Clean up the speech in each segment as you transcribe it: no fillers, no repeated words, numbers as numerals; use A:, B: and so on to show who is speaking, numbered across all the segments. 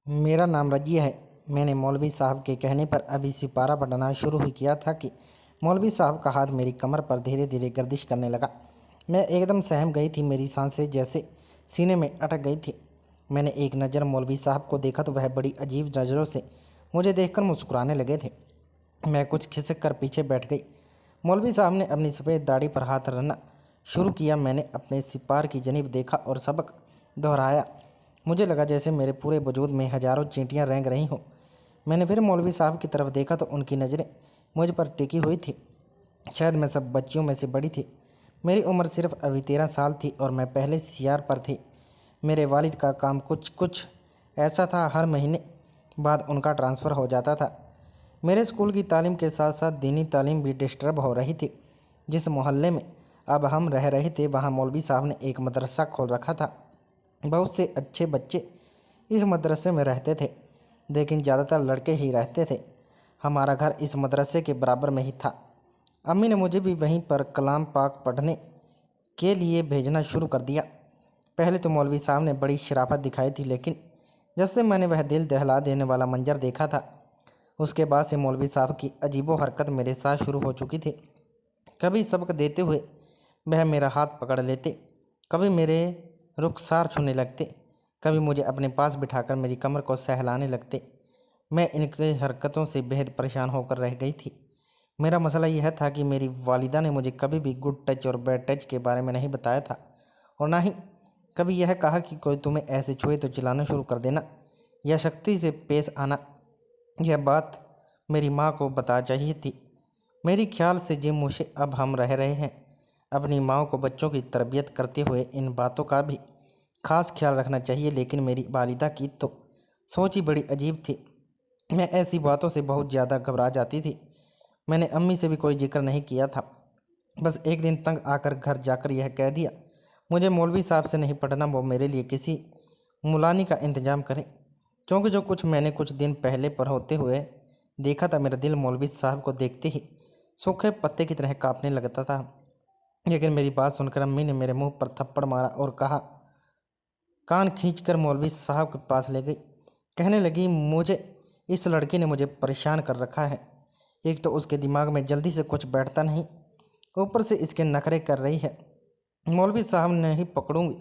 A: मेरा नाम रजिया है। मैंने मौलवी साहब के कहने पर अभी सिपारा पढ़ना शुरू ही किया था कि मौलवी साहब का हाथ मेरी कमर पर धीरे धीरे गर्दिश करने लगा। मैं एकदम सहम गई थी, मेरी सांसें जैसे सीने में अटक गई थी। मैंने एक नज़र मौलवी साहब को देखा तो वह बड़ी अजीब नज़रों से मुझे देखकर मुस्कुराने लगे थे। मैं कुछ खिसक कर पीछे बैठ गई। मौलवी साहब ने अपनी सफ़ेद दाढ़ी पर हाथ रखना शुरू किया। मैंने अपने सिपार की जनीब देखा और सबक दोहराया। मुझे लगा जैसे मेरे पूरे वजूद में हजारों चींटियां रेंग रही हों। मैंने फिर मौलवी साहब की तरफ देखा तो उनकी नज़रें मुझ पर टिकी हुई थी। शायद मैं सब बच्चियों में से बड़ी थी। मेरी उम्र सिर्फ अभी 13 साल थी और मैं पहले सीआर पर थी। मेरे वालिद का काम कुछ कुछ ऐसा था, हर महीने बाद उनका ट्रांसफ़र हो जाता था। मेरे स्कूल की तालीम के साथ साथ दीनी तालीम भी डिस्टर्ब हो रही थी। जिस मोहल्ले में अब हम रह रहे थे वहाँ मौलवी साहब ने एक मदरसा खोल रखा था। बहुत से अच्छे बच्चे इस मदरसे में रहते थे, लेकिन ज़्यादातर लड़के ही रहते थे। हमारा घर इस मदरसे के बराबर में ही था। अम्मी ने मुझे भी वहीं पर कलाम पाक पढ़ने के लिए भेजना शुरू कर दिया। पहले तो मौलवी साहब ने बड़ी शराफत दिखाई थी, लेकिन जब से मैंने वह दिल दहला देने वाला मंजर देखा था, उसके बाद से मौलवी साहब की अजीबो हरकत मेरे साथ शुरू हो चुकी थी। कभी सबक देते हुए वह मेरा हाथ पकड़ लेते, कभी मेरे रुखसार छूने लगते, कभी मुझे अपने पास बिठाकर मेरी कमर को सहलाने लगते। मैं इनकी हरकतों से बेहद परेशान होकर रह गई थी। मेरा मसला यह था कि मेरी वालिदा ने मुझे कभी भी गुड टच और बैड टच के बारे में नहीं बताया था, और ना ही कभी यह कहा कि कोई तुम्हें ऐसे छुए तो चिल्लाना शुरू कर देना या सख्ती से पेश आना। यह बात मेरी माँ को बता चाहिए थी। मेरी ख्याल से जिन मुझे अब हम रह रहे हैं, अपनी माँ को बच्चों की तरबियत करते हुए इन बातों का भी खास ख्याल रखना चाहिए, लेकिन मेरी वालिदा की तो सोच ही बड़ी अजीब थी। मैं ऐसी बातों से बहुत ज़्यादा घबरा जाती थी। मैंने अम्मी से भी कोई जिक्र नहीं किया था। बस एक दिन तंग आकर घर जाकर यह कह दिया, मुझे मौलवी साहब से नहीं पढ़ना, वो मेरे लिए किसी मुलानी का इंतज़ाम करें। क्योंकि जो कुछ मैंने कुछ दिन पहले पर होते हुए देखा था, मेरा दिल मौलवी साहब को देखते ही सूखे पत्ते की तरह कांपने लगता था। लेकिन मेरी बात सुनकर अम्मी ने मेरे मुंह पर थप्पड़ मारा और कहा, कान खींचकर मौलवी साहब के पास ले गई। कहने लगी, मुझे इस लड़की ने मुझे परेशान कर रखा है। एक तो उसके दिमाग में जल्दी से कुछ बैठता नहीं, ऊपर से इसके नखरे कर रही है। मौलवी साहब ने ही पकड़ूंगी।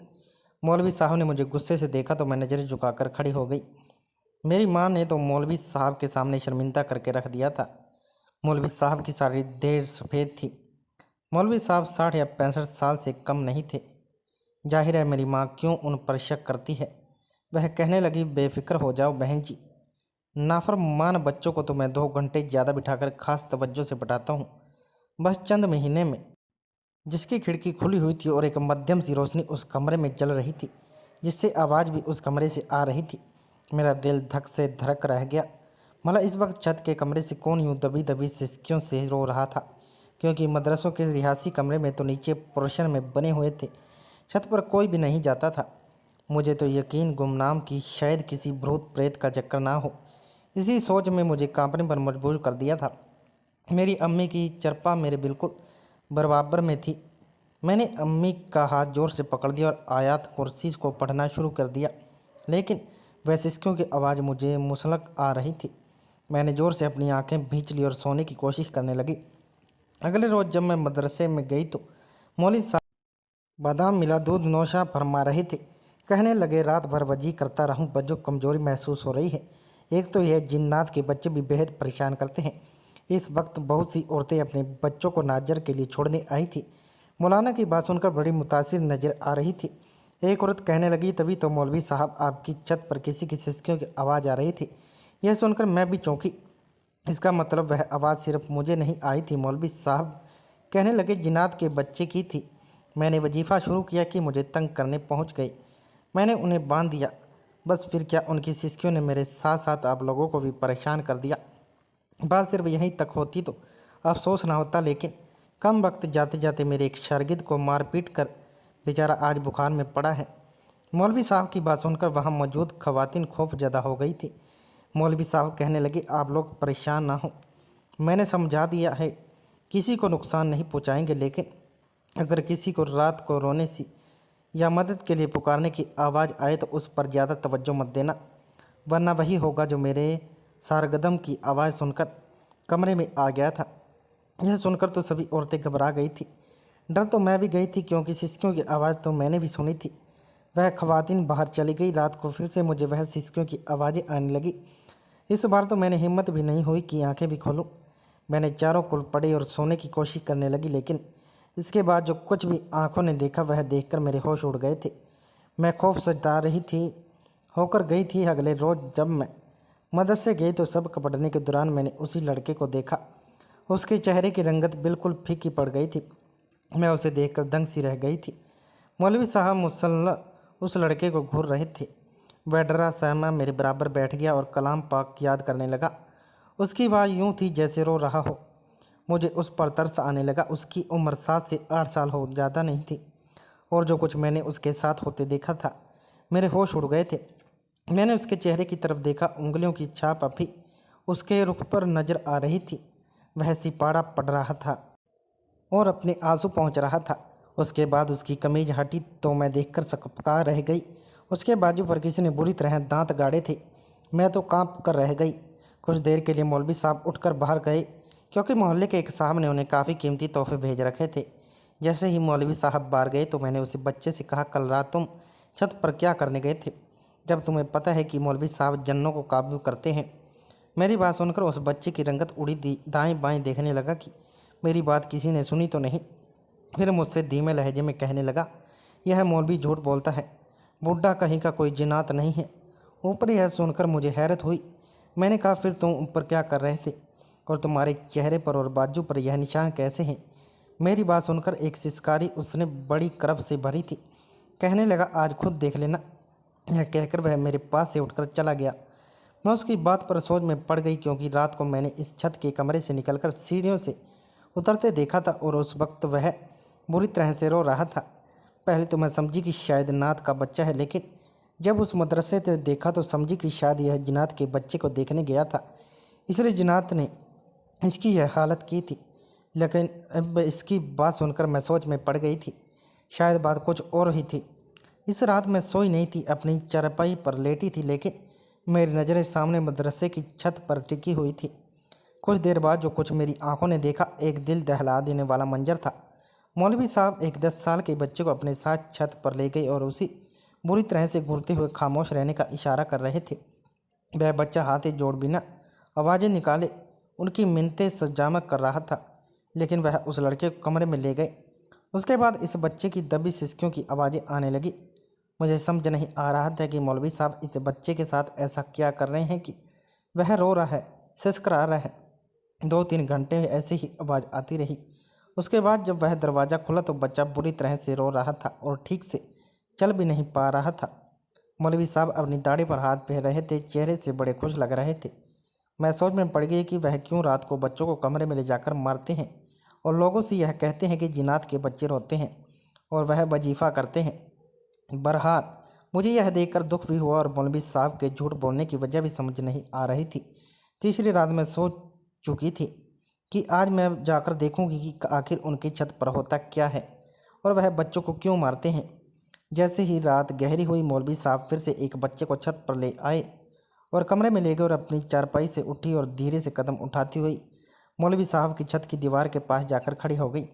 A: मौलवी साहब ने मुझे गुस्से से देखा तो मैं नज़रें झुकाकर खड़ी हो गई। मेरी माँ ने तो मौलवी साहब के सामने शर्मिंदा करके रख दिया था। मौलवी साहब की सारी देर सफ़ेद थी। मौलवी साहब 60 या 65 साल से कम नहीं थे। जाहिर है मेरी माँ क्यों उन पर शक करती है। वह कहने लगी, बेफिक्र हो जाओ बहन जी, नाफरमान बच्चों को तो मैं 2 घंटे ज़्यादा बिठाकर खास तवज्जो से पढ़ाता हूँ। बस चंद महीने में जिसकी खिड़की खुली हुई थी और एक मध्यम सी रोशनी उस कमरे में जल रही थी, जिससे आवाज़ भी उस कमरे से आ रही थी, मेरा दिल धक से धड़क रह गया। भला इस वक्त छत के कमरे से कौन यूं दबी दबी सिसकियों से रो रहा था, क्योंकि मदरसों के रिहासी कमरे में तो नीचे पोर्शन में बने हुए थे, छत पर कोई भी नहीं जाता था। मुझे तो यकीन गुमनाम कि शायद किसी भूत प्रेत का चक्कर ना हो। इसी सोच में मुझे कांपने पर मजबूर कर दिया था। मेरी अम्मी की चरपा मेरे बिल्कुल बराबर में थी। मैंने अम्मी का हाथ जोर से पकड़ दिया और आयात कुर्सी को पढ़ना शुरू कर दिया, लेकिन वह सिसकियों की आवाज़ मुझे मुसलक आ रही थी। मैंने ज़ोर से अपनी आंखें भींच ली और सोने की कोशिश करने लगी। अगले रोज़ जब मैं मदरसे में गई तो मौलवी साहब बादाम मिला दूध नौशा फरमा रहे थे। कहने लगे, रात भर वजी करता रहूं, बच्चों को कमज़ोरी महसूस हो रही है। एक तो यह जिन्नात के बच्चे भी बेहद परेशान करते हैं। इस वक्त बहुत सी औरतें अपने बच्चों को नाजर के लिए छोड़ने आई थी। मौलाना की बात सुनकर बड़ी मुतासिर नज़र आ रही थी। एक औरत कहने लगी, तभी तो मौलवी साहब आपकी छत पर किसी की सिसकियों की आवाज़ आ रही थी। यह सुनकर मैं भी चौंकी। इसका मतलब वह आवाज़ सिर्फ मुझे नहीं आई थी। मौलवी साहब कहने लगे, जिन्नात के बच्चे की थी। मैंने वजीफ़ा शुरू किया कि मुझे तंग करने पहुंच गई। मैंने उन्हें बांध दिया। बस फिर क्या, उनकी सिसकियों ने मेरे साथ साथ आप लोगों को भी परेशान कर दिया। बात सिर्फ यहीं तक होती तो अफसोस ना होता, लेकिन कम वक्त जाते जाते मेरे एक शागिर्द को मार पीट कर बेचारा आज बुखार में पड़ा है। मौलवी साहब की बात सुनकर वहाँ मौजूद खवातीन खौफ ज़्यादा हो गई थी। मौलवी साहब कहने लगे, आप लोग परेशान ना हो, मैंने समझा दिया है, किसी को नुकसान नहीं पहुँचाएंगे, लेकिन अगर किसी को रात को रोने से या मदद के लिए पुकारने की आवाज़ आए तो उस पर ज़्यादा तवज्जो मत देना। वरना वही होगा जो मेरे सारगदम की आवाज़ सुनकर कमरे में आ गया था। यह सुनकर तो सभी औरतें घबरा गई थी। डर तो मैं भी गई थी क्योंकि सिसकियों की आवाज़ तो मैंने भी सुनी थी। वह ख़वातीन बाहर चली गई। रात को फिर से मुझे वह सिसकियों की आवाज़ें आने लगी। इस बार तो मैंने हिम्मत भी नहीं हुई कि आंखें भी खोलूं। मैंने चारों कुल पड़ी और सोने की कोशिश करने लगी, लेकिन इसके बाद जो कुछ भी आंखों ने देखा वह देखकर मेरे होश उड़ गए थे। मैं खौफ सता रही थी होकर गई थी। अगले रोज़ जब मैं मदरसे गई तो सब पढ़ने के दौरान मैंने उसी लड़के को देखा। उसके चेहरे की रंगत बिल्कुल फीकी पड़ गई थी। मैं उसे देखकर दंग सी रह गई थी। मौलवी साहब मुसल्ला उस लड़के को घूर रहे थे। वह डरा सहमा मेरे बराबर बैठ गया और कलाम पाक याद करने लगा। उसकी आवाज़ यूँ थी जैसे रो रहा हो। मुझे उस पर तरस आने लगा। उसकी उम्र 7 से 8 साल हो, ज़्यादा नहीं थी। और जो कुछ मैंने उसके साथ होते देखा था, मेरे होश उड़ गए थे। मैंने उसके चेहरे की तरफ देखा। उंगलियों की छाप अभी उसके रुख पर नजर आ रही थी। वह सिपाड़ा पड़ रहा था और अपने आंसू पहुँच रहा था। उसके बाद उसकी कमीज हटी तो मैं देखकर सकपका रह गई। उसके बाजू पर किसी ने बुरी तरह दांत गाड़े थे। मैं तो कांप कर रह गई। कुछ देर के लिए मौलवी साहब उठकर बाहर गए क्योंकि मोहल्ले के एक साहब ने उन्हें काफ़ी कीमती तोहफे भेज रखे थे। जैसे ही मौलवी साहब बाहर गए तो मैंने उसे बच्चे से कहा, कल रात तुम छत पर क्या करने गए थे, जब तुम्हें पता है कि मौलवी साहब जन्नों को काबू करते हैं। मेरी बात सुनकर उस बच्चे की रंगत उड़ी दाएं बाएं देखने लगा कि मेरी बात किसी ने सुनी तो नहीं। फिर मुझसे धीमे लहजे में कहने लगा, यह मौलवी झूठ बोलता है, बूढ़ा कहीं का कोई जिनात नहीं है। ऊपर यह सुनकर मुझे हैरत हुई। मैंने कहा, फिर तुम ऊपर क्या कर रहे थे और तुम्हारे चेहरे पर और बाजू पर यह निशान कैसे हैं? मेरी बात सुनकर एक सिसकारी उसने बड़ी करब से भरी थी कहने लगा, आज खुद देख लेना। यह कहकर वह मेरे पास से उठकर चला गया। मैं उसकी बात पर सोच में पड़ गई क्योंकि रात को मैंने इस छत के कमरे से निकलकर सीढ़ियों से उतरते देखा था और उस वक्त वह बुरी तरह से रो रहा था। पहले तो मैं समझी कि शायद नात का बच्चा है, लेकिन जब उस मदरसे से देखा तो समझी कि शायद यह जिनात के बच्चे को देखने गया था, इसलिए जिनात ने इसकी यह हालत की थी। लेकिन अब इसकी बात सुनकर मैं सोच में पड़ गई थी। शायद बात कुछ और ही थी। इस रात मैं सोई नहीं थी, अपनी चारपाई पर लेटी थी, लेकिन मेरी नज़रें सामने मदरसे की छत पर टिकी हुई थी। कुछ देर बाद जो कुछ मेरी आंखों ने देखा एक दिल दहला देने वाला मंजर था। मौलवी साहब एक 10 साल के बच्चे को अपने साथ छत पर ले गए और उसी बुरी तरह से घूरते हुए खामोश रहने का इशारा कर रहे थे। वह बच्चा हाथे जोड़ बिना आवाज़ें निकाले उनकी मिन्नतें सजामत कर रहा था, लेकिन वह उस लड़के को कमरे में ले गए। उसके बाद इस बच्चे की दबी सिसकियों की आवाज़ें आने लगी। मुझे समझ नहीं आ रहा था कि मौलवी साहब इस बच्चे के साथ ऐसा क्या कर रहे हैं कि वह रो रहा है, सिसकरा रहा है। 2-3 घंटे ऐसे ही आवाज़ आती रही। उसके बाद जब वह दरवाज़ा खुला तो बच्चा बुरी तरह से रो रहा था और ठीक से चल भी नहीं पा रहा था। मौलवी साहब अपनी दाढ़ी पर हाथ फेर रहे थे, चेहरे से बड़े खुश लग रहे थे। मैं सोच में पड़ गई कि वह क्यों रात को बच्चों को कमरे में ले जाकर मारते हैं और लोगों से यह कहते हैं कि जिनात के बच्चे रोते हैं और वह वजीफ़ा करते हैं। बहरहाल मुझे यह देखकर दुख भी हुआ और मौलवी साहब के झूठ बोलने की वजह भी समझ नहीं आ रही थी। तीसरी रात में सोच चुकी थी कि आज मैं जाकर देखूंगी कि आखिर उनकी छत पर होता क्या है और वह बच्चों को क्यों मारते हैं। जैसे ही रात गहरी हुई मौलवी साहब फिर से एक बच्चे को छत पर ले आए और कमरे में ले गए और अपनी चारपाई से उठी और धीरे से कदम उठाती हुई मौलवी साहब की छत की दीवार के पास जाकर खड़ी हो गई।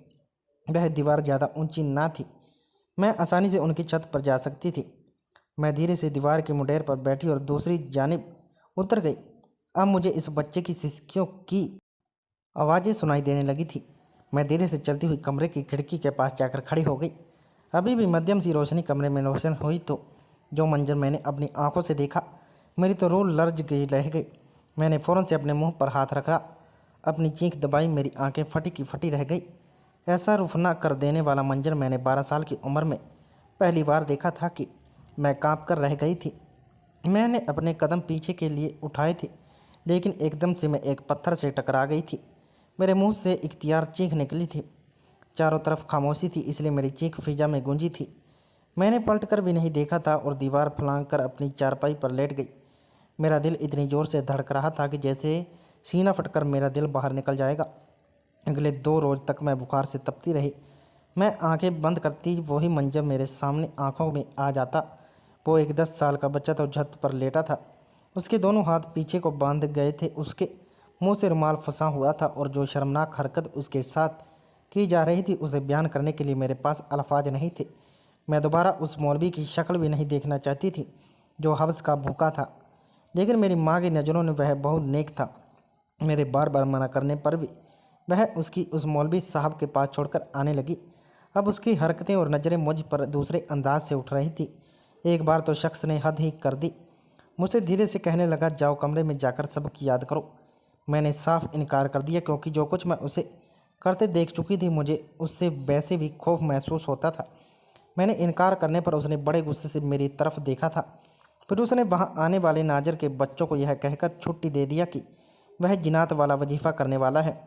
A: वह दीवार ज़्यादा ऊंची ना थी, मैं आसानी से उनकी छत पर जा सकती थी। मैं धीरे से दीवार की मुडेर पर बैठी और दूसरी जानिब उतर गई। अब मुझे इस बच्चे की सिसकियों की आवाज़ें सुनाई देने लगी थी। मैं धीरे से चलती हुई कमरे की खिड़की के पास जाकर खड़ी हो गई। अभी भी मध्यम सी रोशनी कमरे में रोशन हुई तो जो मंजर मैंने अपनी आंखों से देखा, मेरी तो रूह लर्ज गई रह गई। मैंने फ़ौरन से अपने मुंह पर हाथ रखा, अपनी चीख दबाई। मेरी आंखें फटी की फटी रह गई। ऐसा रुफना कर देने वाला मंजर मैंने 12 साल की उम्र में पहली बार देखा था कि मैं काँप कर रह गई थी। मैंने अपने कदम पीछे के लिए उठाए थे, लेकिन एकदम से मैं एक पत्थर से टकरा गई थी। मेरे मुंह से इख्तियार चीख निकली थी। चारों तरफ खामोशी थी, इसलिए मेरी चीख फिजा में गूंजी थी। मैंने पलट कर भी नहीं देखा था और दीवार फलांग कर अपनी चारपाई पर लेट गई। मेरा दिल इतनी ज़ोर से धड़क रहा था कि जैसे सीना फटकर मेरा दिल बाहर निकल जाएगा। अगले 2 रोज़ तक मैं बुखार से तपती रही। मैं आंखें बंद करती, वही मंजर मेरे सामने आंखों में आ जाता। वो एक 10 साल का बच्चा तो छत पर लेटा था। उसके दोनों हाथ पीछे को बांध गए थे। उसके मुंह से रुमाल फंसा हुआ था और जो शर्मनाक हरकत उसके साथ की जा रही थी उसे बयान करने के लिए मेरे पास अल्फाज नहीं थे। मैं दोबारा उस मौलवी की शक्ल भी नहीं देखना चाहती थी जो हवस का भूखा था, लेकिन मेरी माँ की नज़रों में वह बहुत नेक था। मेरे बार बार मना करने पर भी वह उसकी उस मौलवी साहब के पास छोड़कर आने लगी। अब उसकी हरकतें और नज़रें मुझ पर दूसरे अंदाज से उठ रही थी। एक बार तो शख्स ने हद ही कर दी। मुझसे धीरे से कहने लगा, जाओ कमरे में जाकर सबक याद करो। मैंने साफ इनकार कर दिया क्योंकि जो कुछ मैं उसे करते देख चुकी थी मुझे उससे वैसे भी खौफ महसूस होता था। मैंने इनकार करने पर उसने बड़े गुस्से से मेरी तरफ देखा था। फिर उसने वहां आने वाले नाजर के बच्चों को यह कहकर छुट्टी दे दिया कि वह जिनात वाला वजीफ़ा करने वाला है,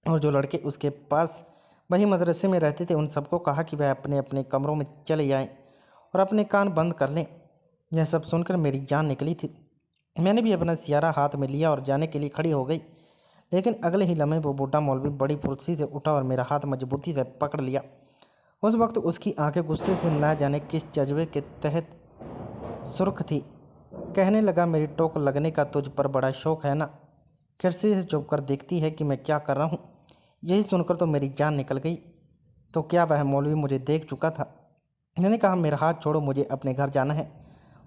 A: और जो लड़के उसके पास वही मदरसे में रहते थे उन सबको कहा कि वह अपने अपने कमरों में चले जाएं और अपने कान बंद कर लें। यह सब सुनकर मेरी जान निकली थी। मैंने भी अपना सियारा हाथ में लिया और जाने के लिए खड़ी हो गई, लेकिन अगले ही लम्हे वो बूढ़ा मौलवी बड़ी फुर्ती से उठा और मेरा हाथ मजबूती से पकड़ लिया। उस वक्त उसकी आंखें गुस्से से न जाने किस जज्बे के तहत सुर्ख थी। कहने लगा, मेरी टोक लगने का तुझ पर बड़ा शौक है ना? खिड़की से चुप कर देखती है कि मैं क्या कर रहा हूँ। यही सुनकर तो मेरी जान निकल गई। तो क्या वह मौलवी मुझे देख चुका था? मैंने कहा, मेरा हाथ छोड़ो, मुझे अपने घर जाना है।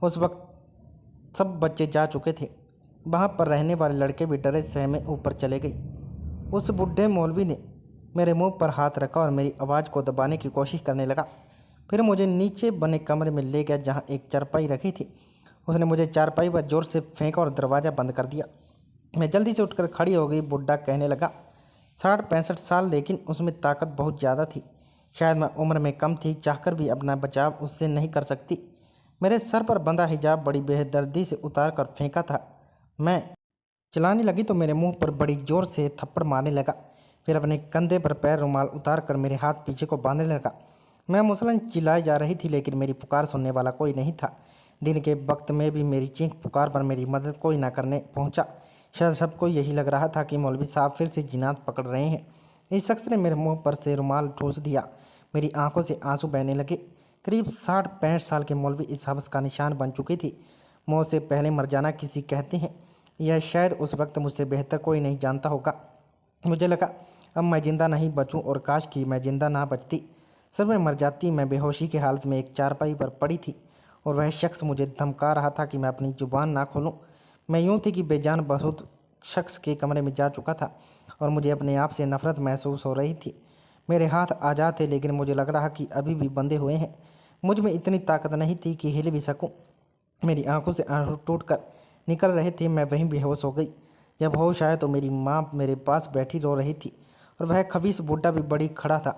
A: उस वक्त सब बच्चे जा चुके थे। वहाँ पर रहने वाले लड़के भी डरे सहमे ऊपर चले गए। उस बुढ़े मौलवी ने मेरे मुंह पर हाथ रखा और मेरी आवाज़ को दबाने की कोशिश करने लगा। फिर मुझे नीचे बने कमरे में ले गया जहाँ एक चारपाई रखी थी। उसने मुझे चारपाई पर जोर से फेंका और दरवाज़ा बंद कर दिया। मैं जल्दी से उठकर खड़ी हो गई। बुढ़ा कहने लगा, 60-65 साल, लेकिन उसमें ताकत बहुत ज़्यादा थी। शायद मैं उम्र में कम थी, चाहकर भी अपना बचाव उससे नहीं कर सकती। मेरे सर पर बंधा हिजाब बड़ी बेदर्दी से उतार कर फेंका था। मैं चलाने लगी तो मेरे मुंह पर बड़ी जोर से थप्पड़ मारने लगा। फिर अपने कंधे पर पैर रुमाल उतार कर मेरे हाथ पीछे को बांधने लगा। मैं मुसलन चिल्लाई जा रही थी, लेकिन मेरी पुकार सुनने वाला कोई नहीं था। दिन के वक्त में भी मेरी चीख पुकार पर मेरी मदद कोई ना करने पहुंचा। शायद सबको यही लग रहा था कि मौलवी साहब फिर से जिनात पकड़ रहे हैं। इस शख्स ने मेरे मुंह पर से रुमाल ठूस दिया। मेरी आंखों से आंसू बहने लगे। करीब 60-65 साल के मौलवी इस हवस का निशान बन चुकी थी। मौत से पहले मर जाना किसी कहते हैं, यह शायद उस वक्त मुझसे बेहतर कोई नहीं जानता होगा। मुझे लगा अब मैं ज़िंदा नहीं बचूं, और काश कि मैं ज़िंदा ना बचती, सब में मर जाती। मैं बेहोशी की हालत में एक चारपाई पर पड़ी थी और वह शख्स मुझे धमका रहा था कि मैं अपनी जुबान ना खोलूं। मैं यूं थी कि बेजान बहुत शख्स के कमरे में जा चुका था और मुझे अपने आप से नफरत महसूस हो रही थी। मेरे हाथ आज़ाद थे, लेकिन मुझे लग रहा कि अभी भी बंधे हुए हैं। मुझ में इतनी ताकत नहीं थी कि हिल भी सकूं। मेरी आंखों से आंसू टूट कर निकल रहे थे। मैं वहीं बेहोश हो गई। जब होश आया तो मेरी माँ मेरे पास बैठी रो रही थी और वह खबीस बूढ़ा भी बड़ी खड़ा था।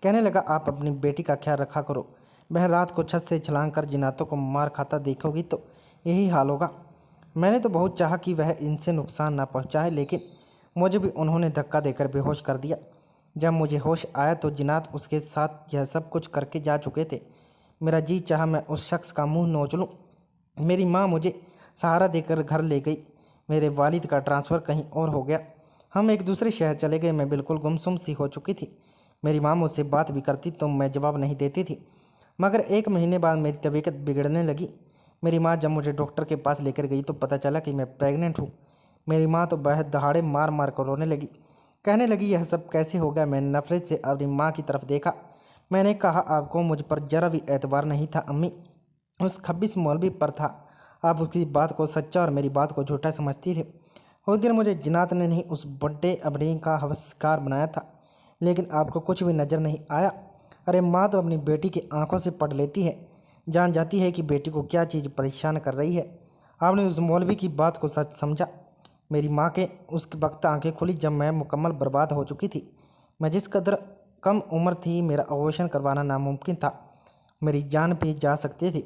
A: कहने लगा, आप अपनी बेटी का ख्याल रखा करो। वह रात को छत से छलांग कर जिनातों को मार खाता देखोगी तो यही हाल होगा। मैंने तो बहुत चाहा कि वह इनसे नुकसान ना पहुंचाए, लेकिन मुझे भी उन्होंने धक्का देकर बेहोश कर दिया। जब मुझे होश आया तो जिनात उसके साथ यह सब कुछ करके जा चुके थे। मेरा जी चाहा मैं उस शख्स का मुंह नोच लूँ। मेरी माँ मुझे सहारा देकर घर ले गई। मेरे वालिद का ट्रांसफ़र कहीं और हो गया। हम एक दूसरे शहर चले गए। मैं बिल्कुल गुमसुम सी हो चुकी थी। मेरी माँ मुझसे बात भी करती तो मैं जवाब नहीं देती थी। मगर 1 महीने बाद मेरी तबीयत बिगड़ने लगी। मेरी माँ जब मुझे डॉक्टर के पास लेकर गई तो पता चला कि मैं प्रेग्नेंट हूँ। मेरी माँ तो बेहद दहाड़े मार मार कर रोने लगी। कहने लगी, यह सब कैसे हो गया? मैंने नफरत से अपनी माँ की तरफ देखा। मैंने कहा, आपको मुझ पर जरा भी एतबार नहीं था अम्मी, उस खब्बिस मौलवी पर था। आप उसकी बात को सच्चा और मेरी बात को झूठा समझती थे। उस दिन मुझे जिनात ने नहीं उस बड़े अबरी का हवसकार बनाया था, लेकिन आपको कुछ भी नज़र नहीं आया। अरे माँ तो अपनी बेटी की आंखों से पढ़ लेती है, जान जाती है कि बेटी को क्या चीज़ परेशान कर रही है। आपने उस मौलवी की बात को सच समझा। मेरी माँ के उस वक्त आंखें खुली जब मैं मुकम्मल बर्बाद हो चुकी थी। मैं जिस कदर कम उम्र थी, मेरा अबॉर्शन करवाना नामुमकिन था। मेरी जान भी जा सकती थी।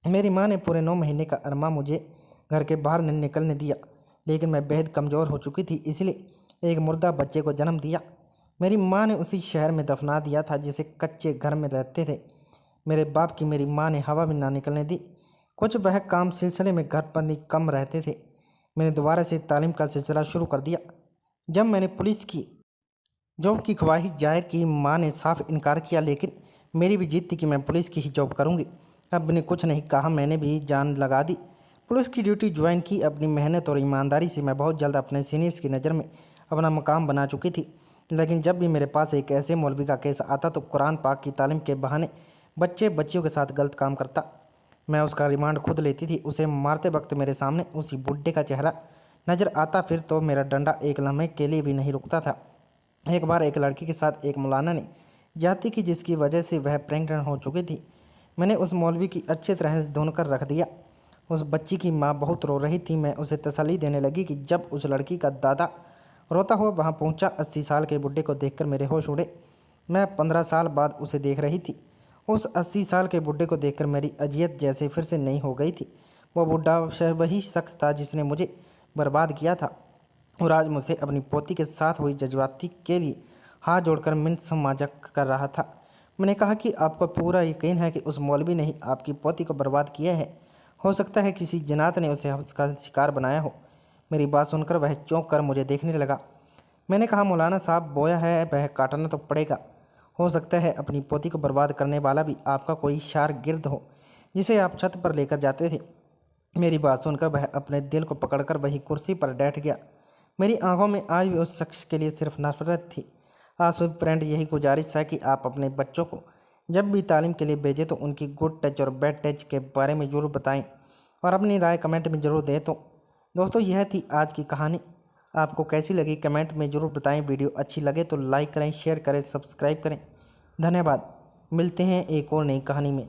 A: मेरी माँ ने पूरे 9 महीने का अरमा मुझे घर के बाहर नहीं निकलने दिया, लेकिन मैं बेहद कमज़ोर हो चुकी थी, इसलिए एक मुर्दा बच्चे को जन्म दिया। मेरी माँ ने उसी शहर में दफना दिया था जिसे कच्चे घर में रहते थे। मेरे बाप की मेरी माँ ने हवा भी ना निकलने दी। कुछ वह काम सिलसिले में घर पर नहीं कम रहते थे। मैंने दोबारा से तालीम का सिलसिला शुरू कर दिया। जब मैंने पुलिस की जॉब की ख्वाहिश जाहिर की, माँ ने साफ इनकार किया, लेकिन मेरी भी जिद थी कि मैं पुलिस की ही जॉब करूँगी। अब ने कुछ नहीं कहा, मैंने भी जान लगा दी। पुलिस की ड्यूटी ज्वाइन की। अपनी मेहनत और ईमानदारी से मैं बहुत जल्द अपने सीनियर्स की नज़र में अपना मकाम बना चुकी थी। लेकिन जब भी मेरे पास एक ऐसे मौलवी का केस आता तो कुरान पाक की तालीम के बहाने बच्चियों के साथ गलत काम करता। मैं उसका रिमांड खुद लेती थी। उसे मारते वक्त मेरे सामने उसी बुड्ढे का चेहरा नज़र आता फिर तो मेरा डंडा एक लम्हे के लिए भी नहीं रुकता था। एक बार एक लड़की के साथ एक मौलाना ने जाती की जिसकी वजह से वह प्रेग्नेंट हो चुकी थी। मैंने उस मौलवी की अच्छी तरह से धुन कर रख दिया। उस बच्ची की माँ बहुत रो रही थी। मैं उसे तसल्ली देने लगी कि जब उस लड़की का दादा रोता हुआ वहाँ पहुँचा 80 साल के बुढ़े को देखकर मेरे होश उड़े। मैं 15 साल बाद उसे देख रही थी। उस 80 साल के बुढ़े को देखकर मेरी अजियत जैसे फिर से नई हो गई थी। वह बुढ़ा वही शख्स था जिसने मुझे बर्बाद किया था और आज मुझसे अपनी पोती के साथ हुई जज्बाती के लिए हाथ जोड़कर मिन्नत समाजक कर रहा था। मैंने कहा कि आपको पूरा यकीन है कि उस मौलवी ने ही आपकी पोती को बर्बाद किया है। हो सकता है किसी जनात ने उसे उसका शिकार बनाया हो। मेरी बात सुनकर वह चौंक कर मुझे देखने लगा। मैंने कहा मौलाना साहब बोया है वह काटना तो पड़ेगा। हो सकता है अपनी पोती को बर्बाद करने वाला भी आपका कोई शारगिर्द हो जिसे आप छत पर लेकर जाते थे। मेरी बात सुनकर वह अपने दिल को पकड़कर वही कुर्सी पर बैठ गया। मेरी आंखों में आज भी उस शख्स के लिए सिर्फ नफरत थी। आसफ फ्रेंड यही गुजारिश है कि आप अपने बच्चों को जब भी तालीम के लिए भेजें तो उनकी गुड टच और बैड टच के बारे में ज़रूर बताएं और अपनी राय कमेंट में ज़रूर दें। तो दोस्तों यह थी आज की कहानी। आपको कैसी लगी कमेंट में ज़रूर बताएं। वीडियो अच्छी लगे तो लाइक करें, शेयर करें, सब्सक्राइब करें। धन्यवाद। मिलते हैं एक और नई कहानी में।